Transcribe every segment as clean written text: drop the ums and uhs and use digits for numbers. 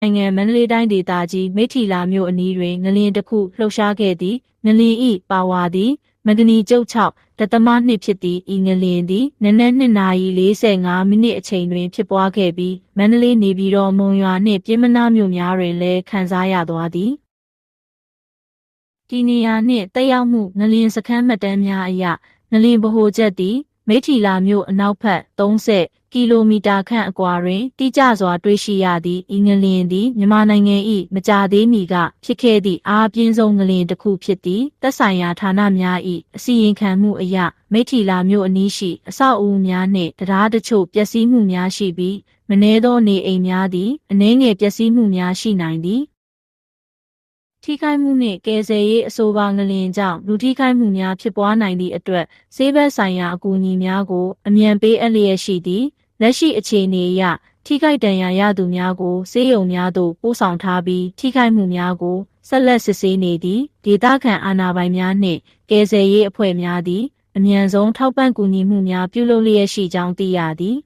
နိုင်ငံမန္တလေးတိုင်းဒေသကြီးမိထီလာမြို့အနီးတွင်ငလျင်တစ်ခုလှုပ်ရှားခဲ့သည်ငလျင်၏ပါဝါသည်မဂနီကျုပ်6.2ဖြစ်သည်ဤငလျင်သည်နနက်2:45မိနစ်အချိန်တွင်ဖြစ်ပွားခဲ့ပြီးမန္တလေးနေပြည်တော်မုံရွာနှင့်ပြည်မနာမြို့များတွင်လည်းခံစားရသွားသည်ဒီနေရာနှင့်တက်ရောက်မှုငလျင်စခန်းမှတ်တမ်းများအရငလျင်ဗဟိုချက်သည်မိထီလာမြို့အနောက်ဘက်30ကီလိုမီတာခန့်အကွာတွင်တိကျစွာတွေ့ရှိရသည့်ဤငလျင်သည်မြန်မာနိုင်ငံ၏မကြာသေးမီကဖြစ်ခဲ့သည့်အားပြင်းဆုံးငလျင်တစ်ခုဖြစ်သည်သက်ဆိုင်ရာဌာနများ၏အစီရင်ခံမှုအရမိထီလာမြို့အနီးရှိအဆောက်အဦများနှင့်တရားတချို့ပျက်စီးမှုများရှိပြီးမနည်းသောနေအိမ်များသည်အနည်းငယ်ပျက်စီးမှုများရှိနိုင်သည်ထိခိုက်မှုနှင့်ကယ်ဆယ်ရေးအဆိုပါငလျင်ကြောင့်လူထိခိုက်မှုများဖြစ်ပွားနိုင်သည့်အတွက်ဆေးဘက်ဆိုင်ရာအကူအညီများကိုအမြန်ပေးအပ်လျက်ရှိသည်လက်ရှိအခြေအနေအရထိခိုက်ဒဏ်ရာရသူများကိုဆေးရုံများသို့ပို့ဆောင်ထားပြီးထိခိုက်မှုများကိုဆက်လက်စစ်ဆေးနေသည်ဒေသခံအာဏာပိုင်များနှင့်ကယ်ဆယ်ရေးအဖွဲ့များသည်အမြန်ဆုံးထောက်ပံ့ကူညီမှုများပြုလုပ်လျက်ရှိကြောင်းသိရသည်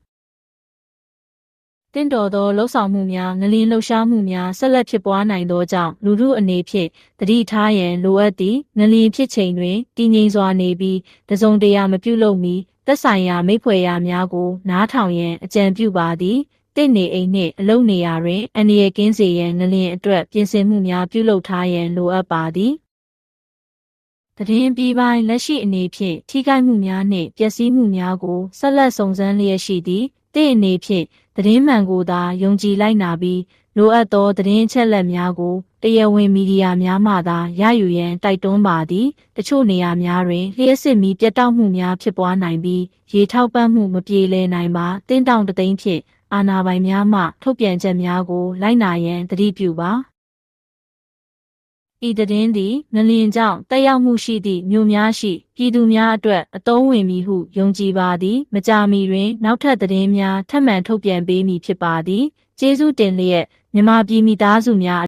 တင့်တော်သောလှုပ်ဆောင်မှုများငလျင်လှုပ်ရှားမှုများဆက်လက်ဖြစ်ပွားနိုင်သောကြောင့်လူထုအနေဖြင့်သတိထားရန်လိုအပ်သည်ငလျင်ဖြစ်ချိန်တွင်တည်ငြိမ်စွာနေပြီးတစုံတရာမပြုလုပ်မီသက်ဆိုင်ရာမိဖွယ်ရာများကိုနားထောင်ရန်အကြံပြုပါသည်တင့်နေအိမ်နှင့်အလုပ်နေရာတွင်အန္တရာယ်ကင်းစေရန်ငလျင်အတွက်ပြင်ဆင်မှုများပြုလုပ်ထားရန်လိုအပ်ပါသည်သတင်းပြီးပိုင်းလက်ရှိအနေဖြင့်ထိခိုက်မှုများနှင့်ပျက်စီးမှုများကိုဆက်လက်စုံစမ်းလျက်ရှိသည်တင့်အနေဖြင့်သတင်းမှန်ကိုသာယုံကြည်လိုက်နာပြီးလိုအပ်သောသတင်းအချက်အလက်များကိုတရားဝင်မီဒီယာများမှသာရယူရန်တိုက်တွန်းပါသည်တချို့နေရာများတွင်လျှက်စစ်မီပြတ်တောက်မှုများဖြစ်ပွားနိုင်ပြီးရေထောက်ပံ့မှုမပြေလည်နိုင်ပါတင်းတောင်တသိန်းဖြင့်အာဏာပိုင်များမှထုတ်ပြန်ချက်များကိုလိုက်နာရန်သတိပြုပါဤသတင်းသည်ငလျင်ကြောင့်တက်ရောက်မှုရှိသည့်မြို့များရှိပြည်သူများအတွက်အသုံးဝင်မည်ဟုယုံကြည်ပါသည်မကြာမီတွင်နောက်ထပ်သတင်းများထပ်မံထုတ်ပြန်ပေးမည်ဖြစ်ပါသည်ကျေးဇူးတင်လျက်မြန်မာပြည်မိသားစုများ